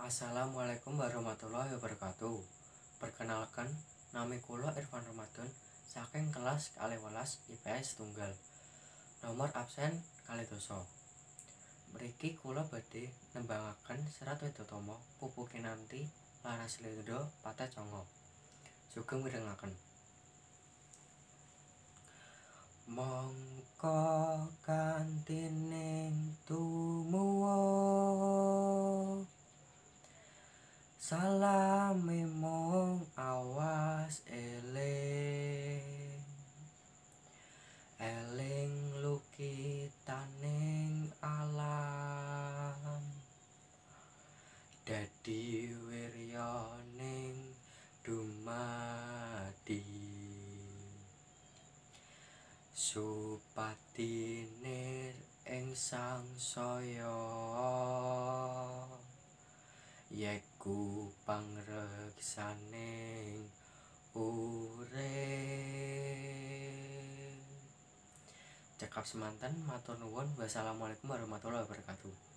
Assalamualaikum warahmatullahi wabarakatuh. Perkenalkan, nami kula Irfan Ramadan saking kelas 12 IPS tunggal. Nomor absen 2. Mriki kula badhe nembangaken Serat Wedotama Pupu Kinanti Laras Lendra Patecongo. Sugeng mirengaken. Mongko kantining tumuwuh salame mung awas eling eling lukitaning alam dadi wiryaning dumadi supatinir ing sangsaya yeku pangreksaning urip. Cekap semanten, matur nuwun. Wassalamualaikum warahmatullahi wabarakatuh.